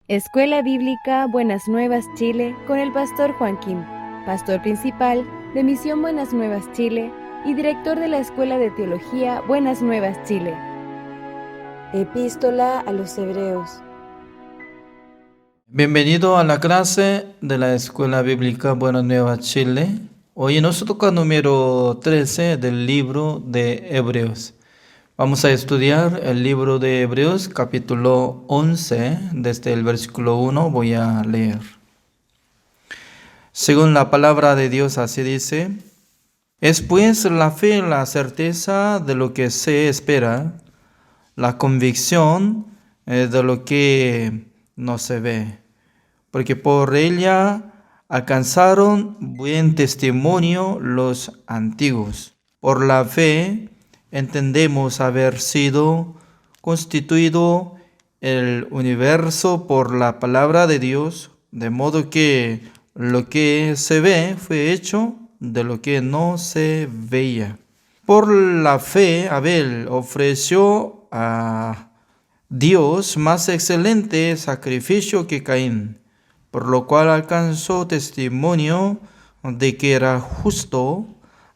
Escuela Bíblica Buenas Nuevas Chile con el pastor Joaquín, pastor principal de Misión Buenas Nuevas Chile y director de la Escuela de Teología Buenas Nuevas Chile. Epístola a los Hebreos. Bienvenido a la clase de la Escuela Bíblica Buenas Nuevas Chile. Hoy nos toca número 13 del libro de Hebreos. Vamos a estudiar el libro de Hebreos, capítulo 11, desde el versículo 1 voy a leer. Según la palabra de Dios así dice: es pues la fe la certeza de lo que se espera, la convicción de lo que no se ve, porque por ella alcanzaron buen testimonio los antiguos. Por la fe entendemos haber sido constituido el universo por la palabra de Dios, de modo que lo que se ve fue hecho de lo que no se veía. Por la fe Abel ofreció a Dios más excelente sacrificio que Caín, por lo cual alcanzó testimonio de que era justo,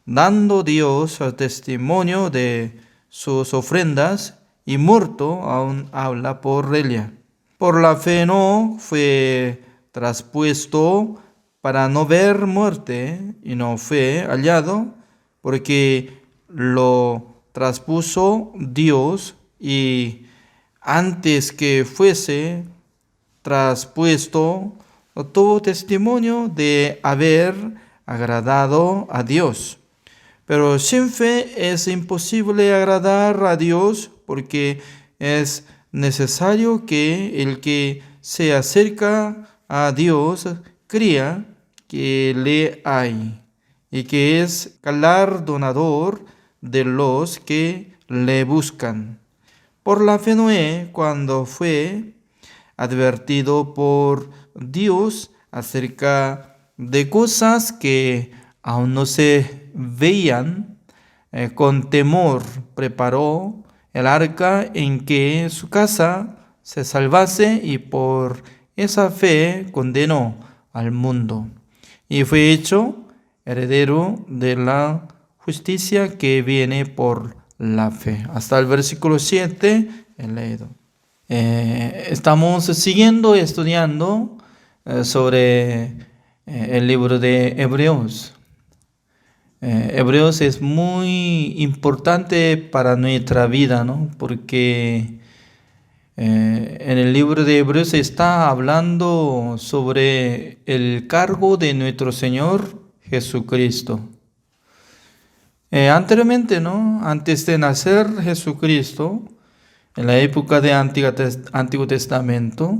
dando Dios testimonio de sus ofrendas, y muerto aún habla por ella. Por la fe no fue traspuesto para no ver muerte, y no fue hallado, porque lo traspuso Dios, y antes que fuese traspuesto, tuvo testimonio de haber agradado a Dios. Pero sin fe es imposible agradar a Dios, porque es necesario que el que se acerca a Dios crea que le hay y que es galardonador de los que le buscan. Por la fe Noé, cuando fue advertido por Dios acerca de cosas que aún no se veían, con temor preparó el arca en que su casa se salvase, y por esa fe condenó al mundo y fue hecho heredero de la justicia que viene por la fe. Hasta el versículo 7 he leído. Estamos siguiendo estudiando sobre el libro de Hebreos. Hebreos es muy importante para nuestra vida, ¿no? Porque en el libro de Hebreos se está hablando sobre el cargo de nuestro Señor Jesucristo. Anteriormente, ¿no? Antes de nacer Jesucristo, en la época de Antiguo Testamento,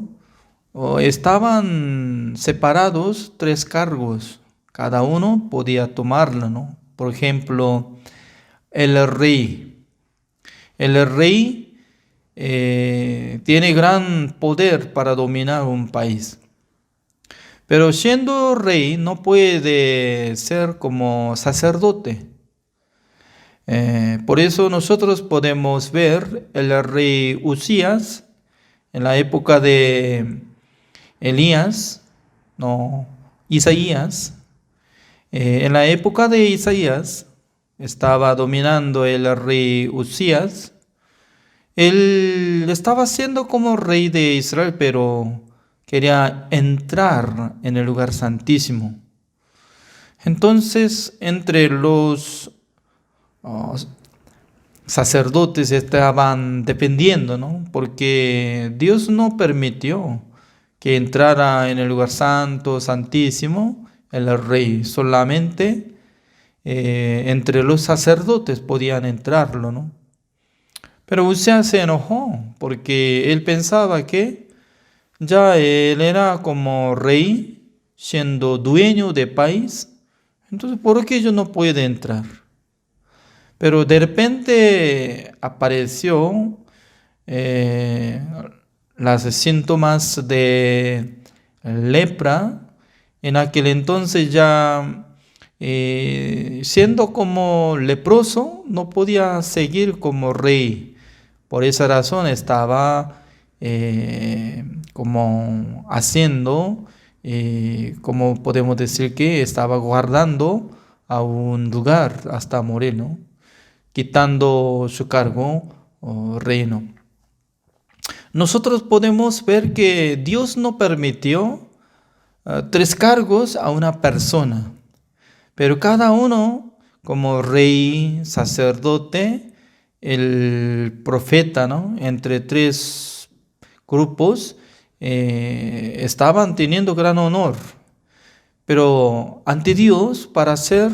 estaban separados 3 cargos. Cada uno podía tomarlo, ¿no? Por ejemplo, el rey. El rey tiene gran poder para dominar un país. Pero siendo rey no puede ser como sacerdote. Por eso nosotros podemos ver el rey Usías en la época de Isaías. En la época de Isaías estaba dominando el rey Usías. Él estaba siendo como rey de Israel, pero quería entrar en el lugar santísimo. Entonces, entre los sacerdotes estaban dependiendo, ¿no? Porque Dios no permitió que entrara en el lugar santo, santísimo, el rey. Solamente entre los sacerdotes podían entrarlo, ¿no? Pero Usías se enojó porque él pensaba que ya él era como rey, siendo dueño de país. Entonces, ¿por qué yo no puedo entrar? Pero de repente apareció las síntomas de lepra. En aquel entonces ya siendo como leproso no podía seguir como rey. Por esa razón estaba como haciendo, como podemos decir que estaba guardando a un lugar hasta morir, ¿no? Quitando su cargo o reino. Nosotros podemos ver que Dios no permitió 3 cargos a una persona, pero cada uno, como rey, sacerdote, el profeta, ¿no? Entre 3 grupos estaban teniendo gran honor. Pero ante Dios, para ser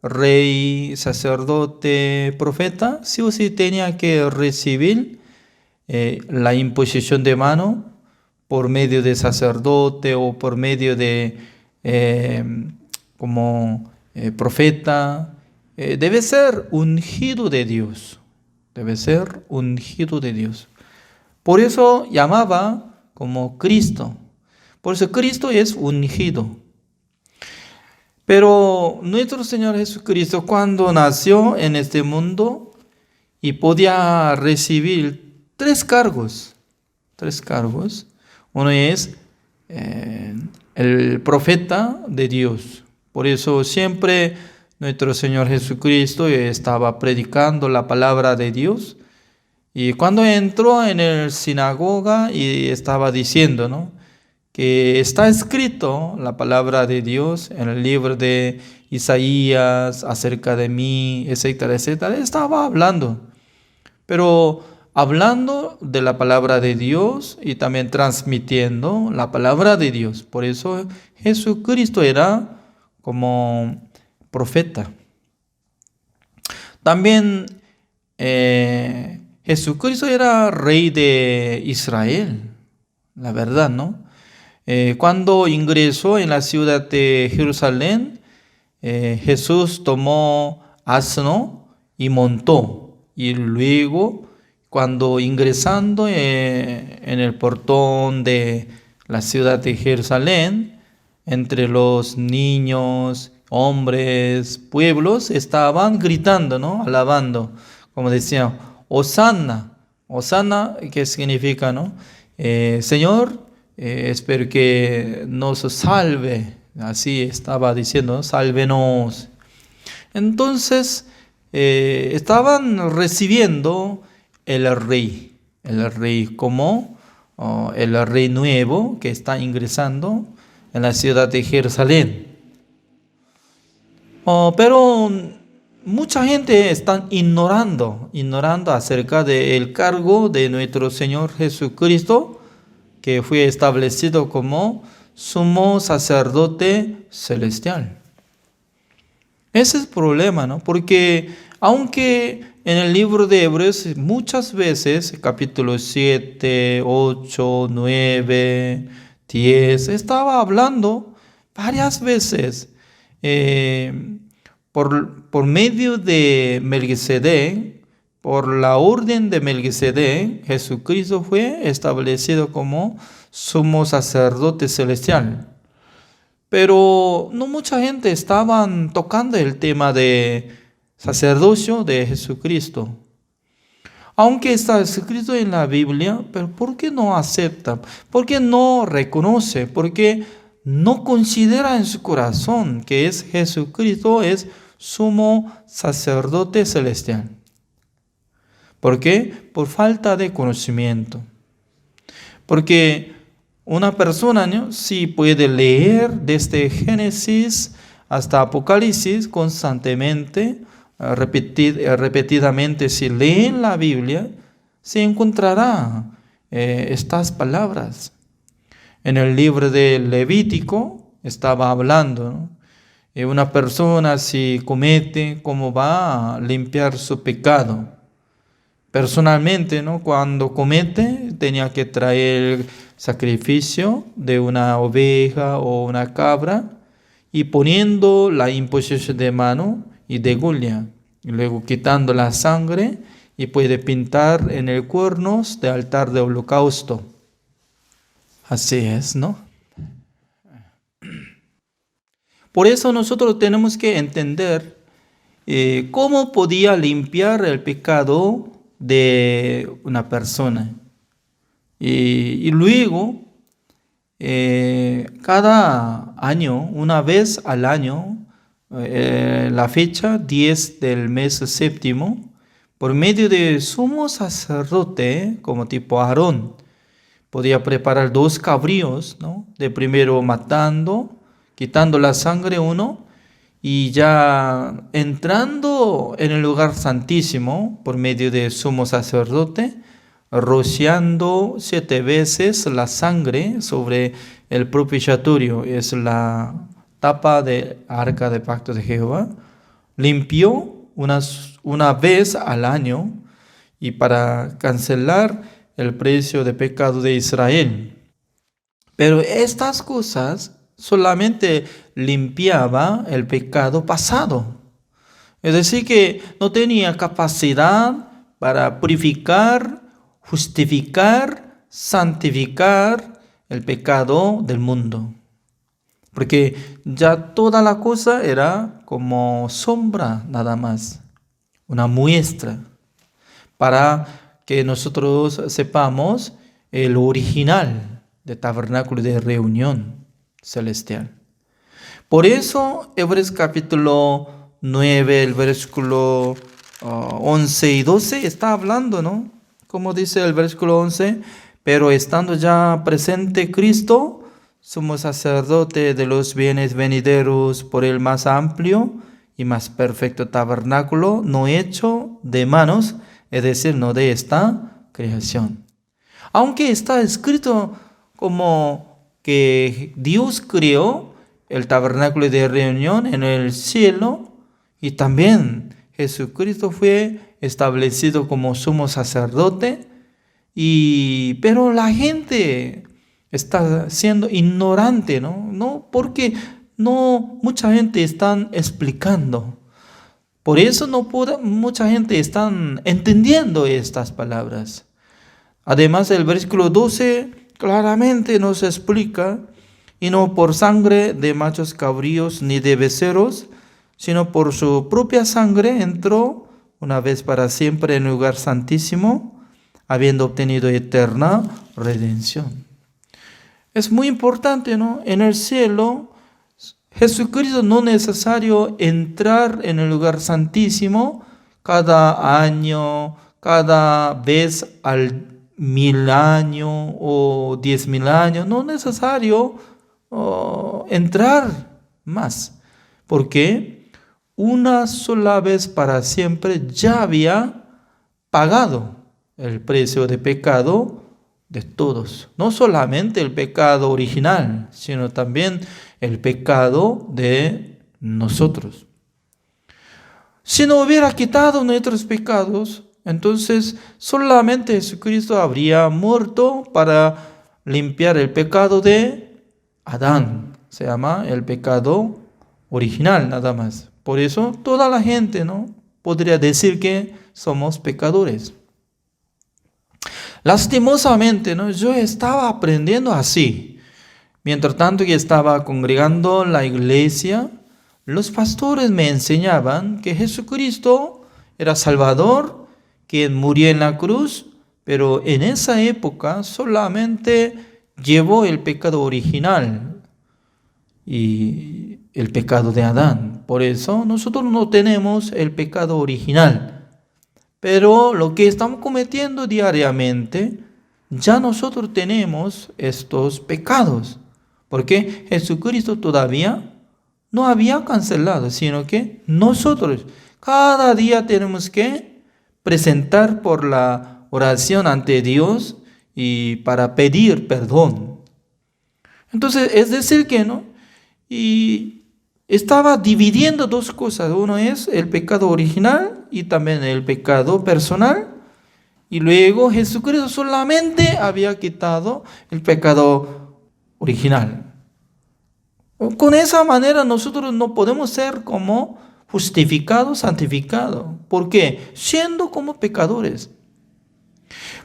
rey, sacerdote, profeta, sí o sí tenía que recibir la imposición de mano por medio de sacerdote o por medio de profeta. Debe ser ungido de Dios. Debe ser ungido de Dios. Por eso llamaba como Cristo. Por eso Cristo es ungido. Pero nuestro Señor Jesucristo, cuando nació en este mundo y podía recibir 3 cargos. Uno es el profeta de Dios. Por eso siempre nuestro Señor Jesucristo estaba predicando la palabra de Dios. Y cuando entró en la sinagoga y estaba diciendo, ¿no?, que está escrito la palabra de Dios en el libro de Isaías acerca de mí, etcétera, etcétera, estaba hablando. Pero hablando de la palabra de Dios y también transmitiendo la palabra de Dios. Por eso Jesucristo era como profeta. También Jesucristo era rey de Israel, la verdad, ¿no? Cuando ingresó en la ciudad de Jerusalén, Jesús tomó asno y montó. Y luego, cuando ingresando en el portón de la ciudad de Jerusalén, entre los niños, hombres, pueblos, estaban gritando, ¿no?, alabando, como decían, Hosanna. Hosanna, ¿qué significa, no? Señor, espero que nos salve. Así estaba diciendo, ¿no? Sálvenos. Entonces, estaban recibiendo el rey como el rey nuevo que está ingresando en la ciudad de Jerusalén. Pero mucha gente está ignorando acerca del cargo de nuestro Señor Jesucristo, que fue establecido como sumo sacerdote celestial. Ese es el problema, ¿no? Porque aunque en el libro de Hebreos muchas veces, capítulo 7, 8, 9, 10, estaba hablando varias veces por medio de Melquisedec, por la orden de Melquisedec, Jesucristo fue establecido como sumo sacerdote celestial. Pero no mucha gente estaban tocando el tema de sacerdocio de Jesucristo. Aunque está escrito en la Biblia, pero ¿por qué no acepta? ¿Por qué no reconoce? ¿Por qué no considera en su corazón que es Jesucristo es sumo sacerdote celestial? ¿Por qué? Por falta de conocimiento. Porque una persona, ¿no?, sí puede leer desde Génesis hasta Apocalipsis constantemente, repetidamente. Si leen la Biblia, se encontrará estas palabras. En el libro de Levítico estaba hablando, ¿no? Una persona si comete, ¿cómo va a limpiar su pecado? Personalmente, ¿no?, cuando comete, tenía que traer sacrificio de una oveja o una cabra y poniendo la imposición de mano y degolla, y luego quitando la sangre y puede pintar en el cuernos del altar de holocausto. Así es, ¿no? Por eso nosotros tenemos que entender cómo podía limpiar el pecado de una persona. Y luego, cada año, una vez al año, la fecha 10 del mes séptimo, por medio de sumo sacerdote, como tipo Aarón, podía preparar 2 cabríos, ¿no? De primero matando, quitando la sangre uno, y ya entrando en el lugar santísimo, por medio de sumo sacerdote, rociando 7 veces la sangre sobre el propiciatorio, es la tapa de arca de pacto de Jehová, limpió una vez al año y para cancelar el precio de pecado de Israel. Pero estas cosas solamente limpiaba el pecado pasado. Es decir, que no tenía capacidad para purificar, justificar, santificar el pecado del mundo. Porque ya toda la cosa era como sombra nada más, una muestra, para que nosotros sepamos el original del tabernáculo de reunión celestial. Por eso, Hebreos capítulo 9, el versículo 11 y 12 está hablando, ¿no? Como dice el versículo 11, pero estando ya presente Cristo, somos sacerdote de los bienes venideros por el más amplio y más perfecto tabernáculo, no hecho de manos, es decir, no de esta creación. Aunque está escrito como que Dios creó el tabernáculo de reunión en el cielo, y también Jesucristo fue establecido como sumo sacerdote, pero la gente está siendo ignorante, ¿no? Porque no mucha gente está explicando. Por eso mucha gente está entendiendo estas palabras. Además, el versículo 12 claramente nos explica, y no por sangre de machos cabríos ni de becerros, sino por su propia sangre entró una vez para siempre en el lugar santísimo, habiendo obtenido eterna redención. Es muy importante, ¿no? En el cielo, Jesucristo no es necesario entrar en el lugar santísimo cada año, cada vez al 1000 años o 10,000 años. No es necesario entrar más, porque una sola vez para siempre ya había pagado el precio de pecado de todos. No solamente el pecado original, sino también el pecado de nosotros. Si no hubiera quitado nuestros pecados, entonces solamente Jesucristo habría muerto para limpiar el pecado de Adán. Se llama el pecado original nada más. Por eso toda la gente, ¿no?, podría decir que somos pecadores. Lastimosamente, ¿no?, yo estaba aprendiendo así. Mientras tanto que estaba congregando la iglesia, los pastores me enseñaban que Jesucristo era Salvador, quien murió en la cruz, pero en esa época solamente llevó el pecado original y el pecado de Adán. Por eso nosotros no tenemos el pecado original. Pero lo que estamos cometiendo diariamente, ya nosotros tenemos estos pecados. Porque Jesucristo todavía no había cancelado, sino que nosotros cada día tenemos que presentar por la oración ante Dios y para pedir perdón. Entonces, es decir que, ¿no?, y estaba dividiendo dos cosas. Uno es el pecado original y también el pecado personal. Y luego Jesucristo solamente había quitado el pecado original. Con esa manera nosotros no podemos ser como justificados, santificados. ¿Por qué? Siendo como pecadores.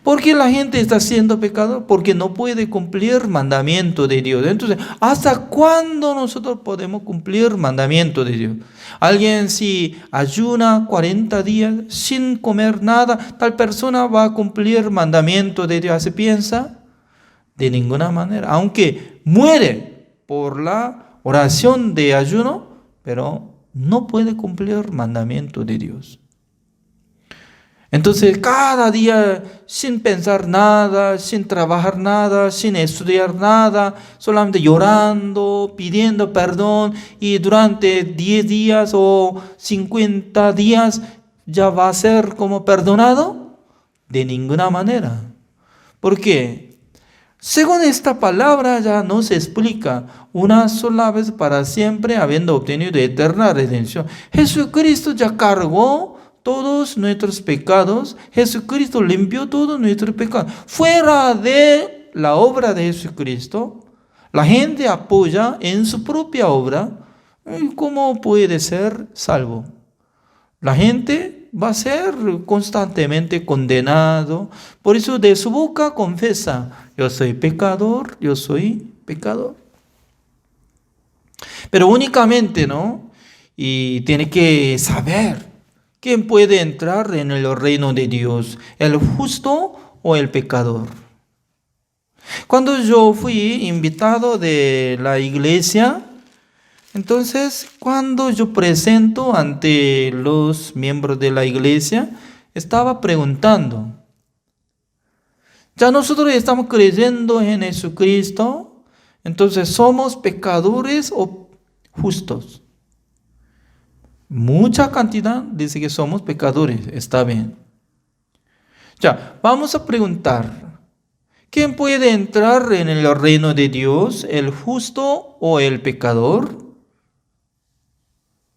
¿Por qué la gente está siendo pecador? Porque no puede cumplir mandamiento de Dios. Entonces, ¿hasta cuándo nosotros podemos cumplir mandamiento de Dios? Alguien si ayuna 40 días sin comer nada, tal persona va a cumplir mandamiento de Dios. ¿Se piensa? de ninguna manera. Aunque muere por la oración de ayuno, pero no puede cumplir el mandamiento de Dios. Entonces, cada día sin pensar nada, sin trabajar nada, sin estudiar nada, solamente llorando, pidiendo perdón, y durante 10 días o 50 días ya va a ser como perdonado. De ninguna manera. ¿Por qué? Según esta palabra ya nos explica una sola vez para siempre, habiendo obtenido eterna redención. Jesucristo ya cargó todos nuestros pecados. Jesucristo limpió todos nuestros pecados. Fuera de la obra de Jesucristo, la gente apoya en su propia obra. ¿Cómo puede ser salvo? La gente va a ser constantemente condenado. Por eso de su boca confiesa: yo soy pecador, yo soy pecador. Pero únicamente, ¿no? Y tiene que saber quién puede entrar en el reino de Dios, el justo o el pecador. Cuando yo fui invitado de la iglesia, entonces cuando yo presento ante los miembros de la iglesia, estaba preguntando: ya nosotros estamos creyendo en Jesucristo, entonces ¿somos pecadores o justos? Mucha cantidad dice que somos pecadores, está bien. Ya, vamos a preguntar: ¿quién puede entrar en el reino de Dios, el justo o el pecador?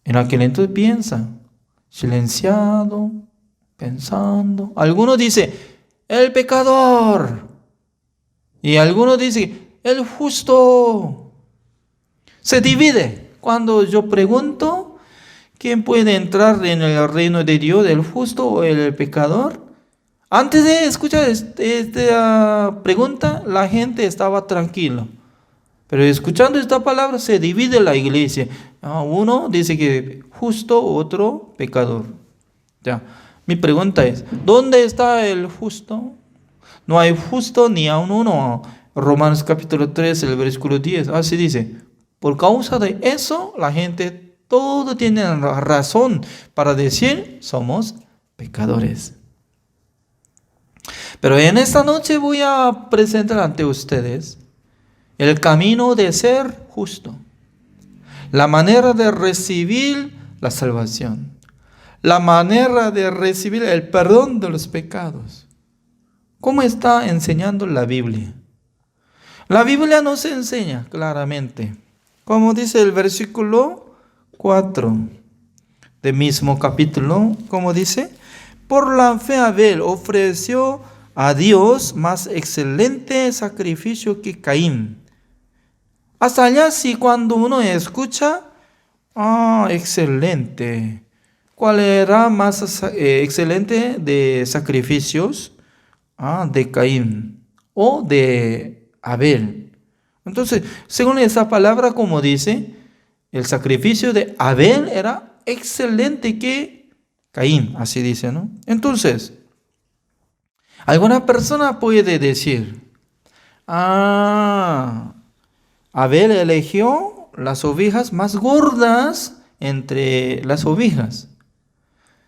En aquel entonces piensa, silenciado, pensando. Algunos dicen: el pecador. Y algunos dicen: el justo. Se divide. Cuando yo pregunto: ¿quién puede entrar en el reino de Dios, el justo o el pecador? Antes de escuchar esta pregunta, la gente estaba tranquila. Pero escuchando esta palabra se divide la iglesia. Uno dice que justo, otro pecador. Ya. Mi pregunta es: ¿dónde está el justo? No hay justo ni aun uno. Romanos capítulo 3, el versículo 10. Así dice. Por causa de eso, la gente todo tiene razón para decir: somos pecadores. Pero en esta noche voy a presentar ante ustedes el camino de ser justo, la manera de recibir la salvación, la manera de recibir el perdón de los pecados. ¿Cómo está enseñando la Biblia? La Biblia nos enseña claramente, como dice el versículo 4 del mismo capítulo, como dice: por la fe Abel ofreció a Dios más excelente sacrificio que Caín. Hasta allá sí, cuando uno escucha: excelente. ¿Cuál era más excelente de sacrificios? De Caín o de Abel. Entonces, según esa palabra, como dice, el sacrificio de Abel era excelente que Caín, así dice, ¿no? Entonces, alguna persona puede decir: Abel eligió las ovejas más gordas entre las ovejas,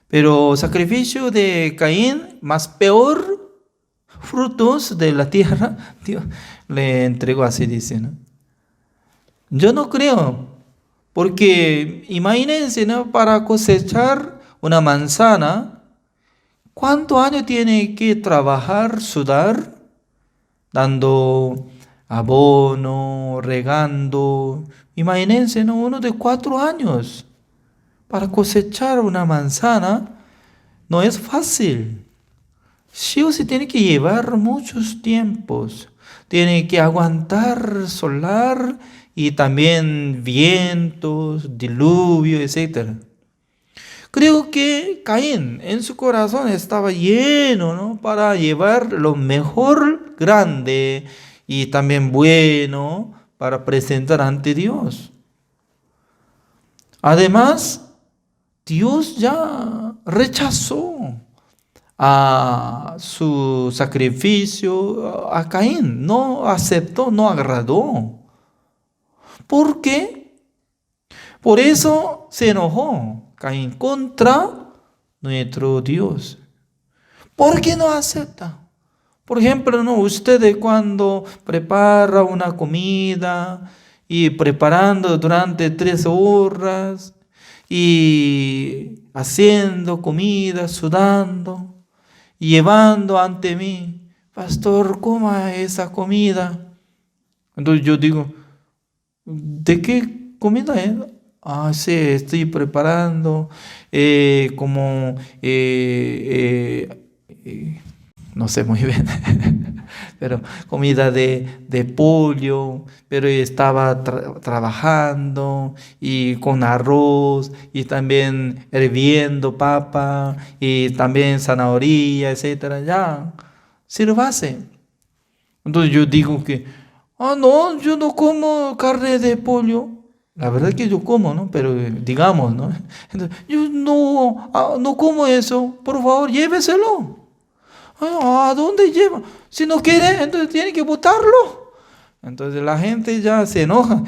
pero sacrificio de Caín, más peor, frutos de la tierra, Dios le entregó, así dice, ¿no? Yo no creo, porque imagínense, ¿no? Para cosechar una manzana, ¿cuántos años tiene que trabajar, sudar, dando abono, regando? Imagínense, ¿no? Uno de 4 años para cosechar una manzana no es fácil. Sí o sí tiene que llevar muchos tiempos, tiene que aguantar solar y también vientos, diluvio, etc. Creo que Caín en su corazón estaba lleno, ¿no? Para llevar lo mejor, grande y también bueno para presentar ante Dios. Además, Dios ya rechazó a su sacrificio a Caín. No aceptó, no agradó. ¿Por qué? Por eso se enojó Caín contra nuestro Dios. ¿Por qué no acepta? Por ejemplo, ¿no? Ustedes cuando prepara una comida y preparando durante 3 horas y haciendo comida, sudando, y llevando ante mí, pastor, coma esa comida. Entonces yo digo, ¿de qué comida es? Ah, sí, estoy preparando como no sé muy bien, pero comida de pollo, pero estaba trabajando y con arroz y también hirviendo papa y también zanahoria, etcétera. Ya, sírvase. Entonces yo digo que, no, yo no como carne de pollo. La verdad que yo como, ¿no? Pero digamos, ¿no? Entonces, yo no como eso. Por favor, lléveselo. ¿A dónde lleva? Si no quiere, entonces tiene que botarlo. Entonces la gente ya se enoja.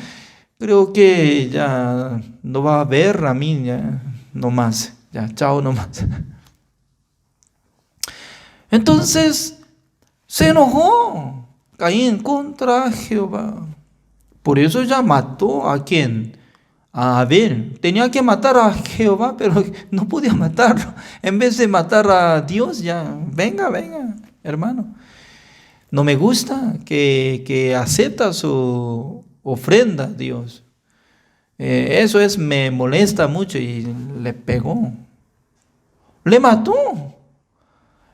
Creo que ya no va a ver a mí, ya no más. Ya, chao nomás. Entonces se enojó Caín contra Jehová. Por eso ya mató ¿a quién? A Abel. Tenía que matar a Jehová, pero no podía matarlo. En vez de matar a Dios, ya, venga, hermano. No me gusta que acepta su ofrenda a Dios. Eso me molesta mucho y le pegó. Le mató.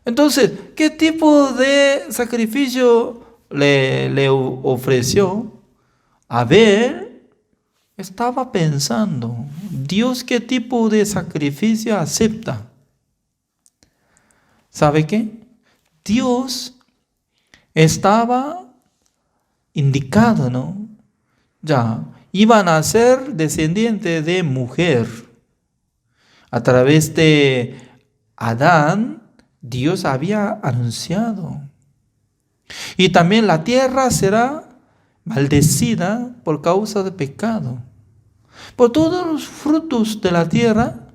Entonces, ¿qué tipo de sacrificio le ofreció? Abel estaba pensando, ¿Dios qué tipo de sacrificio acepta? ¿Sabe qué? Dios estaba indicado, ¿no? Ya, iban a ser descendientes de mujer. A través de Adán, Dios había anunciado. Y también la tierra será maldecida por causa de pecado. Por todos los frutos de la tierra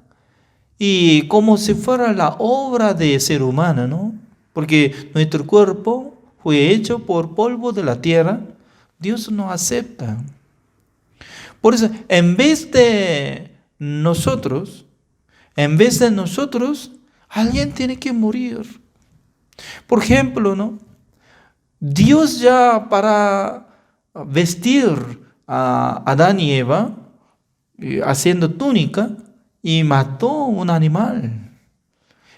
y como si fuera la obra de ser humano, ¿no? Porque nuestro cuerpo fue hecho por polvo de la tierra, Dios no acepta. Por eso, en vez de nosotros, alguien tiene que morir. Por ejemplo, ¿no? Dios ya para vestir a Adán y Eva, haciendo túnica, y mató un animal.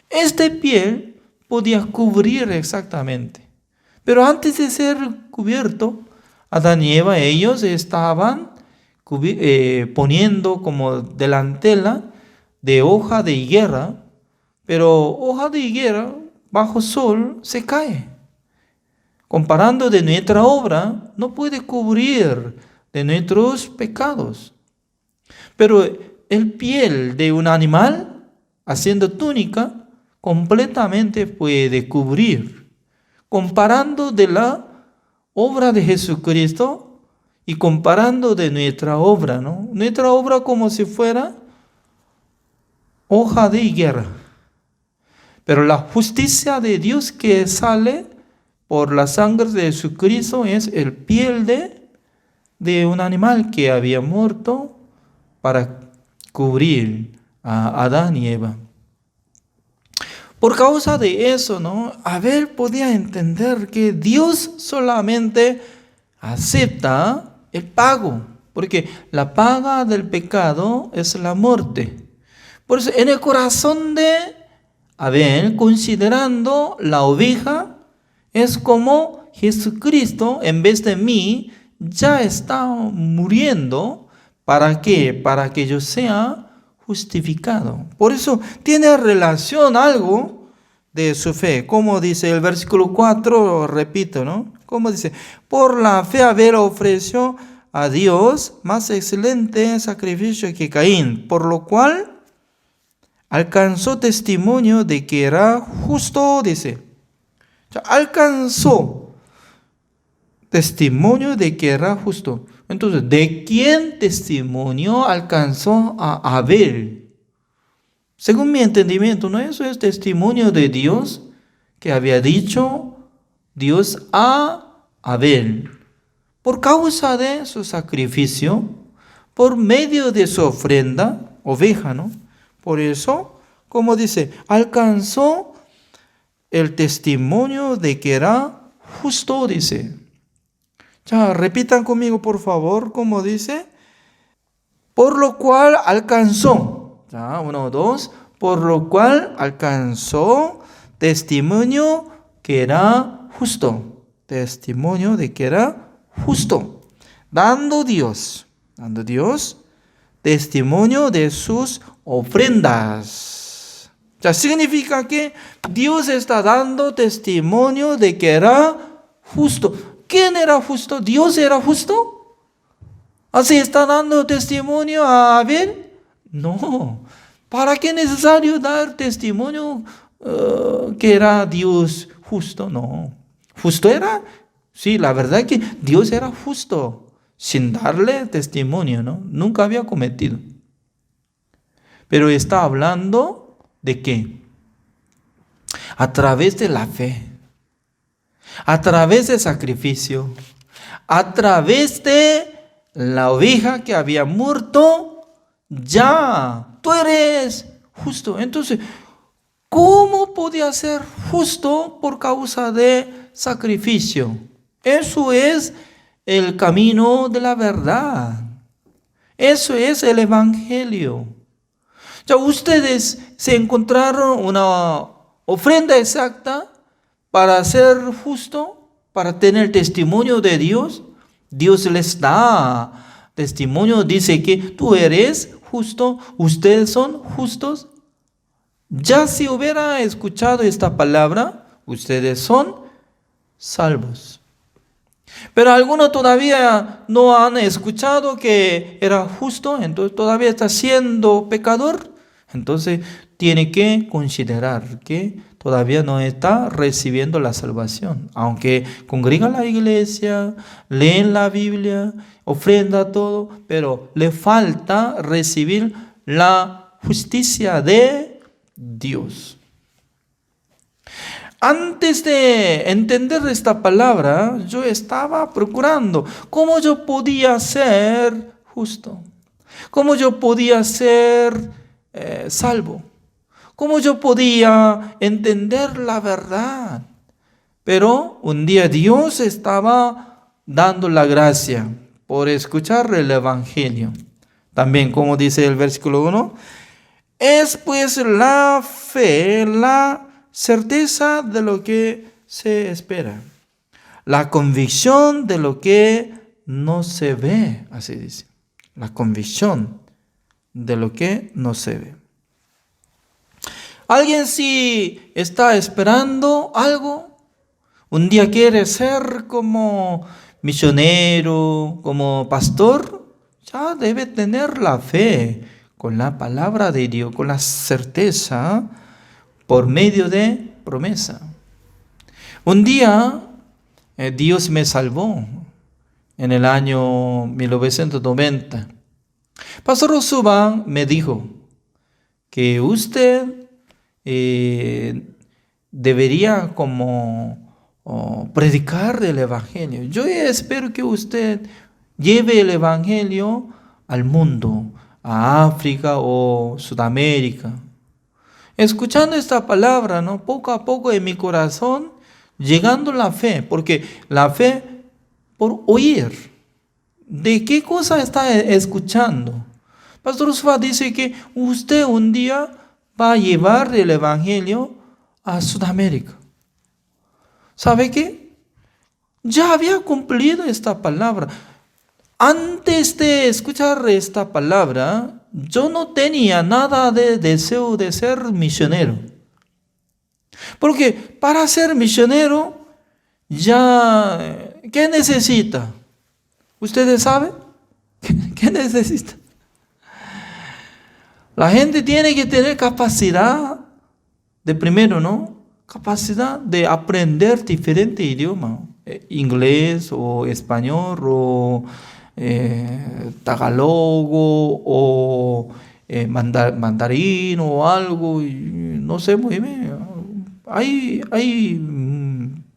Este piel podía cubrir exactamente. Pero antes de ser cubierto, Adán y Eva, ellos estaban poniendo como delantela de hoja de higuera, pero hoja de higuera bajo sol se cae. Comparando de nuestra obra, no puede cubrir de nuestros pecados. Pero el piel de un animal, haciendo túnica, completamente puede cubrir. Comparando de la obra de Jesucristo y comparando de nuestra obra, ¿no? Nuestra obra como si fuera hoja de higuera. Pero la justicia de Dios que sale por la sangre de Jesucristo es el piel de un animal que había muerto para cubrir a Adán y Eva. Por causa de eso, ¿no? Abel podía entender que Dios solamente acepta el pago, porque la paga del pecado es la muerte. Por eso en el corazón de Abel, considerando la oveja, es como Jesucristo, en vez de mí, ya está muriendo. ¿Para qué? Para que yo sea justificado. Por eso tiene relación algo de su fe. Como dice el versículo 4, repito, ¿no? Como dice, por la fe Abel ofreció a Dios más excelente sacrificio que Caín, por lo cual alcanzó testimonio de que era justo, dice. Alcanzó testimonio de que era justo. Entonces, ¿de quién testimonio alcanzó a Abel? Según mi entendimiento, ¿no? Eso es testimonio de Dios que había dicho Dios a Abel. Por causa de su sacrificio, por medio de su ofrenda, oveja, ¿no? Por eso, como dice, alcanzó el testimonio de que era justo, dice. Ya, repitan conmigo, por favor, como dice. Por lo cual alcanzó. Ya, 1, 2. Por lo cual alcanzó testimonio que era justo. Testimonio de que era justo. Dando Dios testimonio de sus ofrendas. Ya, significa que Dios está dando testimonio de que era justo. ¿Quién era justo? ¿Dios era justo? ¿Así está dando testimonio a Abel? No. ¿Para qué es necesario dar testimonio que era Dios justo? No. ¿Justo era? Sí, la verdad es que Dios era justo, sin darle testimonio, ¿no? Nunca había cometido. Pero está hablando de qué? A través de la fe, a través del sacrificio, a través de la oveja que había muerto, ya, tú eres justo. Entonces, ¿cómo podía ser justo por causa de sacrificio? Eso es el camino de la verdad. Eso es el evangelio. Ya ustedes se encontraron una ofrenda exacta para ser justo, para tener testimonio de Dios. Dios les da testimonio, dice que tú eres justo, ustedes son justos. Ya si hubiera escuchado esta palabra, ustedes son salvos. Pero algunos todavía no han escuchado que era justo, entonces todavía está siendo pecador. Entonces tiene que considerar que todavía no está recibiendo la salvación. Aunque congrega la iglesia, leen la Biblia, ofrenda todo, pero le falta recibir la justicia de Dios. Antes de entender esta palabra, yo estaba procurando cómo yo podía ser justo, cómo yo podía ser salvo, cómo yo podía entender la verdad. Pero un día Dios estaba dando la gracia por escuchar el evangelio. También, como dice el versículo 1, es pues la fe, la certeza de lo que se espera, la convicción de lo que no se ve, así dice, la convicción de lo que no se ve. ¿Alguien si está esperando algo? Un día quiere ser como misionero, como pastor, ya debe tener la fe con la palabra de Dios, con la certeza por medio de promesa. Un día Dios me salvó en el año 1990. Pastor Osuban me dijo que usted debería predicar el evangelio. Yo espero que usted lleve el evangelio al mundo, a África o Sudamérica. Escuchando esta palabra, ¿no? Poco a poco en mi corazón, llegando la fe, porque la fe por oír. ¿De qué cosa está escuchando? Pastor Osuban dice que usted un día va a llevar el evangelio a Sudamérica. ¿Sabe qué? Ya había cumplido esta palabra. Antes de escuchar esta palabra, yo no tenía nada de deseo de ser misionero. Porque para ser misionero, ya, ¿qué necesita? ¿Ustedes saben? ¿Qué necesita? La gente tiene que tener capacidad de primero, ¿no? Capacidad de aprender diferentes idiomas, inglés o español o tagalogo o mandarín o algo, y no sé muy bien. Hay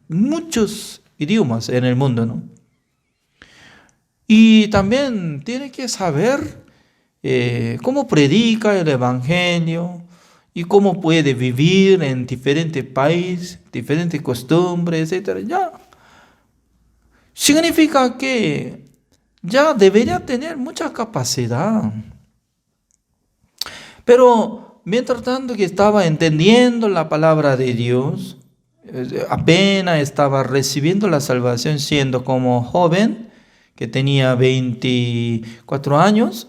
muchos idiomas en el mundo, ¿no? Y también tiene que saber cómo predica el evangelio y cómo puede vivir en diferentes países, diferentes costumbres, etcétera. Ya significa que ya debería tener mucha capacidad. Pero mientras tanto que estaba entendiendo la palabra de Dios, apenas estaba recibiendo la salvación siendo como joven, que tenía 24 años,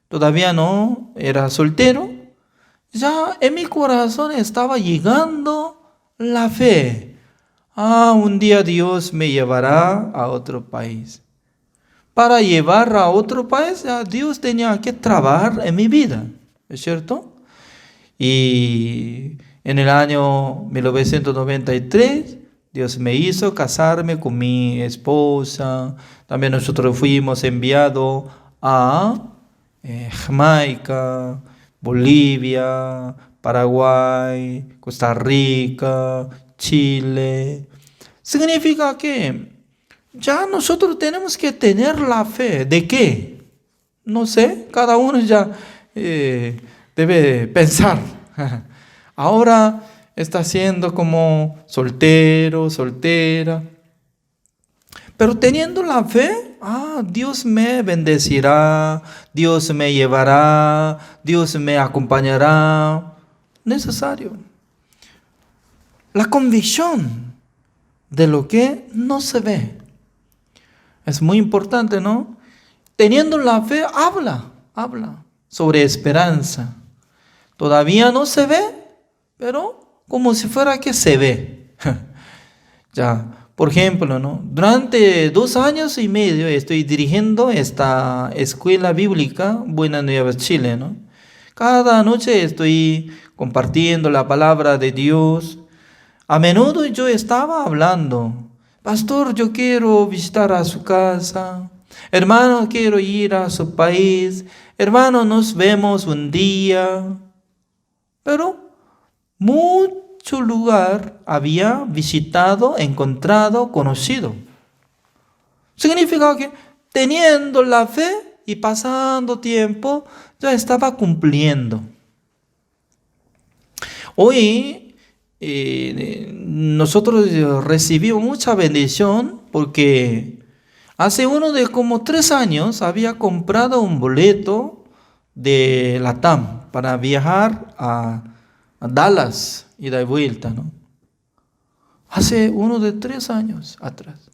todavía no era soltero, ya en mi corazón estaba llegando la fe. Un día Dios me llevará a otro país. Para llevar a otro país, ya Dios tenía que trabajar en mi vida, ¿es cierto? Y en el año 1993, Dios me hizo casarme con mi esposa. También nosotros fuimos enviados a Jamaica, Bolivia, Paraguay, Costa Rica, Chile. Significa que ya nosotros tenemos que tener la fe. ¿De qué? No sé, cada uno ya debe pensar. Ahora está siendo como soltero, soltera. Pero teniendo la fe, Dios me bendecirá, Dios me llevará, Dios me acompañará. Necesario. La convicción de lo que no se ve. Es muy importante, ¿no? Teniendo la fe, habla sobre esperanza. Todavía no se ve, pero como si fuera que se ve. Ya. Por ejemplo, ¿no? Durante 2 años y medio estoy dirigiendo esta escuela bíblica Buenas Nuevas Chile, ¿no? Cada noche estoy compartiendo la palabra de Dios. A menudo yo estaba hablando, pastor, yo quiero visitar a su casa, hermano, quiero ir a su país, hermano, nos vemos un día. Pero mucho lugar había visitado, encontrado, conocido. Significa que teniendo la fe y pasando tiempo, ya estaba cumpliendo. Hoy nosotros recibimos mucha bendición porque hace uno de como 3 años había comprado un boleto de LATAM para viajar a Dallas, ida y vuelta, ¿no? Hace uno de 3 años atrás.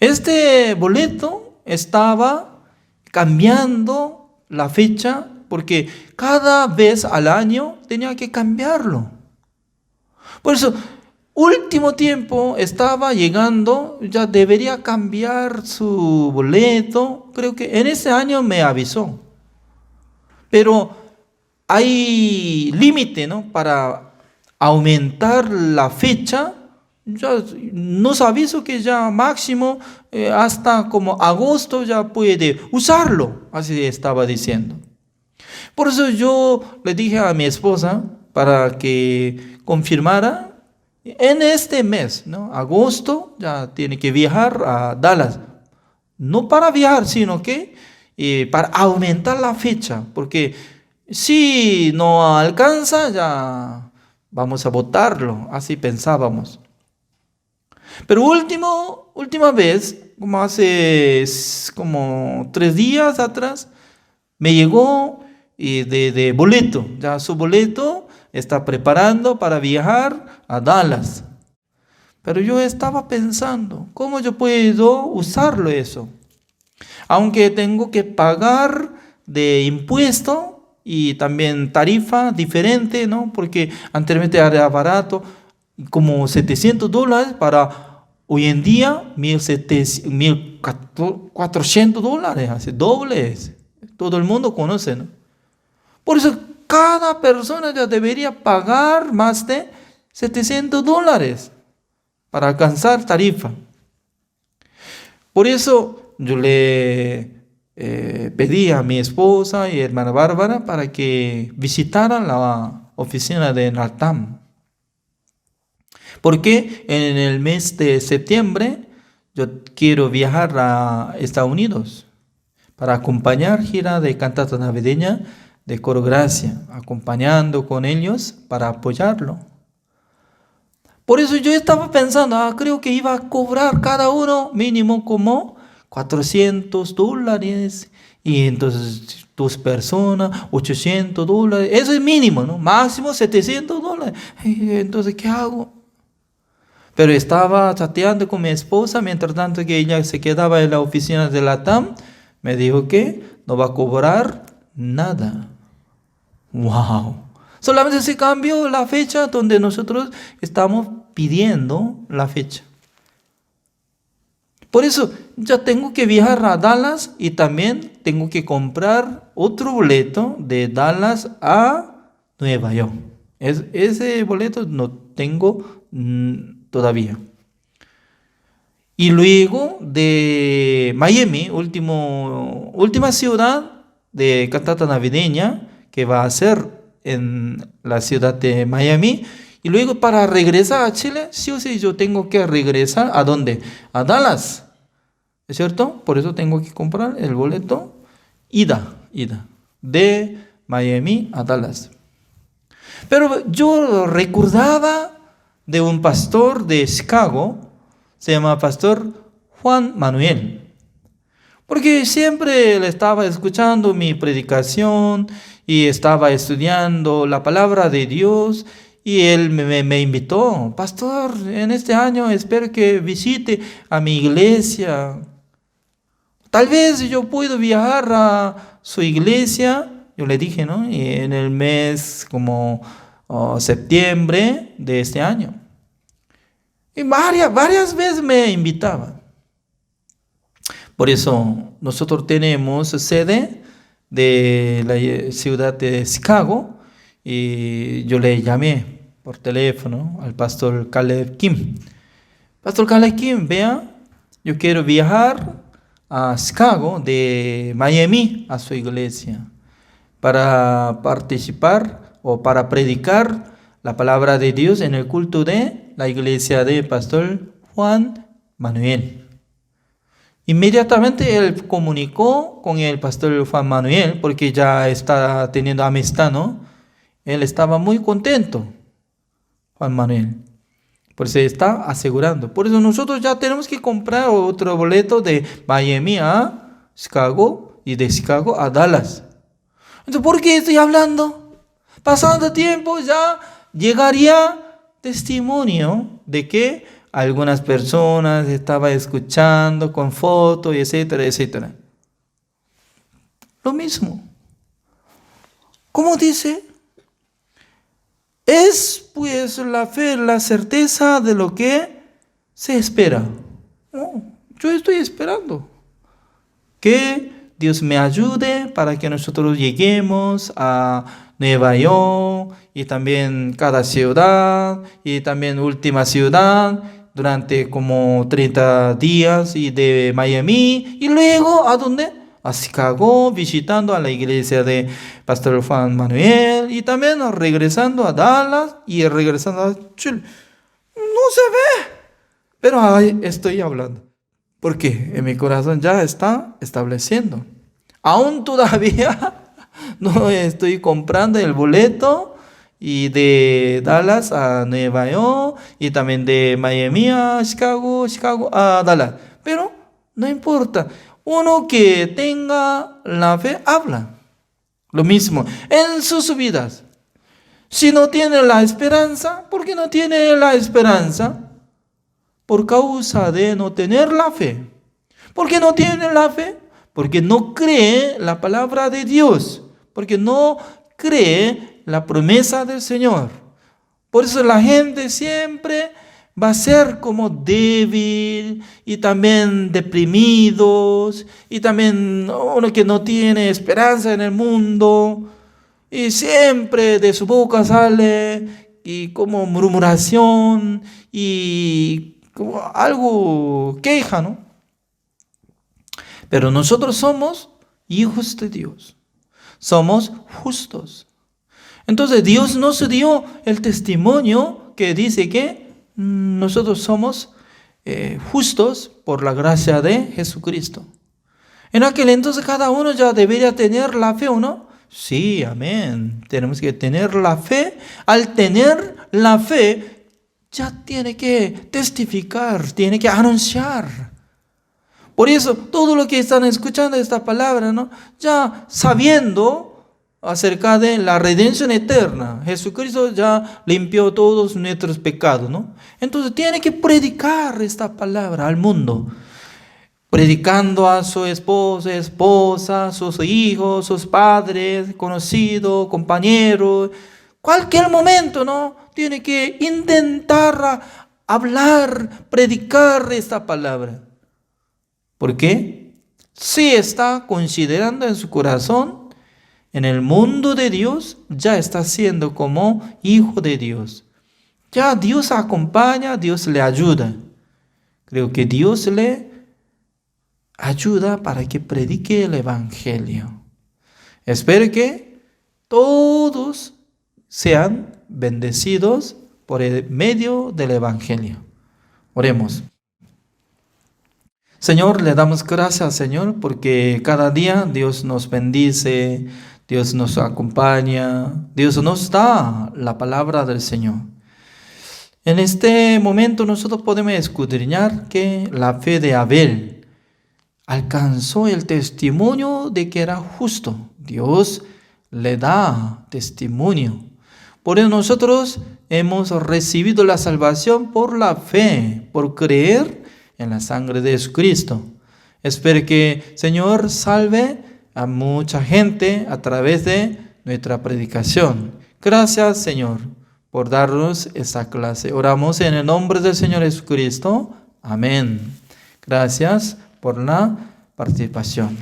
Este boleto estaba cambiando la fecha porque cada vez al año tenía que cambiarlo. Por eso, último tiempo estaba llegando, ya debería cambiar su boleto. Creo que en ese año me avisó. Pero hay límite, ¿no? Para aumentar la fecha. Ya nos aviso que ya máximo hasta como agosto ya puede usarlo. Así estaba diciendo. Por eso yo le dije a mi esposa para que confirmara en este mes, ¿no? Agosto ya tiene que viajar a Dallas. No para viajar, sino que para aumentar la fecha. Porque si no alcanza, ya vamos a votarlo. Así pensábamos. Pero última vez, como hace como 3 días atrás, me llegó de boleto. Ya su boleto está preparando para viajar a Dallas. Pero yo estaba pensando, ¿cómo yo puedo usarlo eso? Aunque tengo que pagar de impuesto y también tarifa diferente, ¿no? Porque anteriormente era barato, como $700 para hoy en día $1,400, así dobles. Todo el mundo conoce, ¿no? Por eso cada persona ya debería pagar más de $700 para alcanzar tarifa. Por eso yo le pedí a mi esposa y hermana Bárbara para que visitaran la oficina de NALTAM. Porque en el mes de septiembre yo quiero viajar a Estados Unidos para acompañar gira de cantata navideña de Coro Gracia, acompañando con ellos para apoyarlo. Por eso yo estaba pensando, creo que iba a cobrar cada uno mínimo como $400. Y entonces 2 personas, $800. Eso es mínimo, ¿no? Máximo $700. Entonces, ¿qué hago? Pero estaba chateando con mi esposa, mientras tanto que ella se quedaba en la oficina de la TAM. Me dijo que no va a cobrar nada. ¡Wow! Solamente se cambió la fecha donde nosotros estamos pidiendo la fecha. Por eso ya tengo que viajar a Dallas y también tengo que comprar otro boleto de Dallas a Nueva York. Ese boleto no tengo todavía. Y luego de Miami, última ciudad de cantata navideña que va a ser en la ciudad de Miami. Y luego para regresar a Chile, sí o sí yo tengo que regresar ¿a dónde? A Dallas. ¿Es cierto? Por eso tengo que comprar el boleto ida de Miami a Dallas. Pero yo recordaba de un pastor de Chicago, se llama Pastor Juan Manuel. Porque siempre le estaba escuchando mi predicación y estaba estudiando la palabra de Dios. Y él me invitó, pastor, en este año espero que visite a mi iglesia. Tal vez yo puedo viajar a su iglesia. Yo le dije, ¿no? Y en el mes como septiembre de este año. Y varias veces me invitaba. Por eso nosotros tenemos sede de la ciudad de Chicago. Y yo le llamé por teléfono al pastor Caleb Kim. Pastor Caleb Kim, vea, yo quiero viajar a Chicago de Miami a su iglesia para participar o para predicar la palabra de Dios en el culto de la iglesia de Pastor Juan Manuel. Inmediatamente él comunicó con el pastor Juan Manuel porque ya está teniendo amistad, ¿no? Él estaba muy contento, Juan Manuel. Por eso está asegurando. Por eso nosotros ya tenemos que comprar otro boleto de Miami a Chicago y de Chicago a Dallas. Entonces, ¿por qué estoy hablando? Pasando tiempo ya llegaría testimonio de que algunas personas estaban escuchando con fotos, etcétera, etcétera. Lo mismo. ¿Cómo dice? Es pues la fe, la certeza de lo que se espera. Yo estoy esperando que Dios me ayude para que nosotros lleguemos a Nueva York y también cada ciudad y también última ciudad durante como 30 días y de Miami y luego ¿a dónde? A Chicago, visitando a la iglesia de Pastor Juan Manuel y también regresando a Dallas y regresando a Chile. No se ve, pero ahí estoy hablando. Porque en mi corazón ya está estableciendo. Aún todavía no estoy comprando el boleto y de Dallas a Nueva York y también de Miami a Chicago a Dallas. Pero no importa. Uno que tenga la fe, habla. Lo mismo en sus vidas. Si no tiene la esperanza, ¿por qué no tiene la esperanza? Por causa de no tener la fe. ¿Por qué no tiene la fe? Porque no cree la palabra de Dios. Porque no cree la promesa del Señor. Por eso la gente siempre va a ser como débil y también deprimidos y también uno que no tiene esperanza en el mundo. y siempre de su boca sale y como murmuración y como algo queja, ¿no? Pero nosotros somos hijos de Dios, somos justos. Entonces Dios nos dio el testimonio que dice que nosotros somos justos por la gracia de Jesucristo. En aquel entonces cada uno ya debería tener la fe, ¿o no? Sí, amén. Tenemos que tener la fe. Al tener la fe, ya tiene que testificar, tiene que anunciar. Por eso, todo lo que están escuchando esta palabra, ¿no? Ya sabiendo acerca de la redención eterna. Jesucristo ya limpió todos nuestros pecados, ¿no? Entonces tiene que predicar esta palabra al mundo. Predicando a su esposa, sus hijos, sus padres, conocidos, compañeros. Cualquier momento, ¿no? Tiene que intentar hablar, predicar esta palabra. ¿Por qué? Si está considerando en su corazón, en el mundo de Dios, ya está siendo como hijo de Dios. Ya Dios acompaña, Dios le ayuda. Creo que Dios le ayuda para que predique el Evangelio. Espero que todos sean bendecidos por el medio del Evangelio. Oremos. Señor, le damos gracias, Señor, porque cada día Dios nos bendice, Dios nos acompaña, Dios nos da la palabra del Señor. En este momento nosotros podemos escudriñar que la fe de Abel alcanzó el testimonio de que era justo. Dios le da testimonio. Por eso nosotros hemos recibido la salvación por la fe, por creer en la sangre de Jesucristo. Espero que Señor salve a mucha gente a través de nuestra predicación. Gracias, Señor, por darnos esta clase. Oramos en el nombre del Señor Jesucristo. Amén. Gracias por la participación.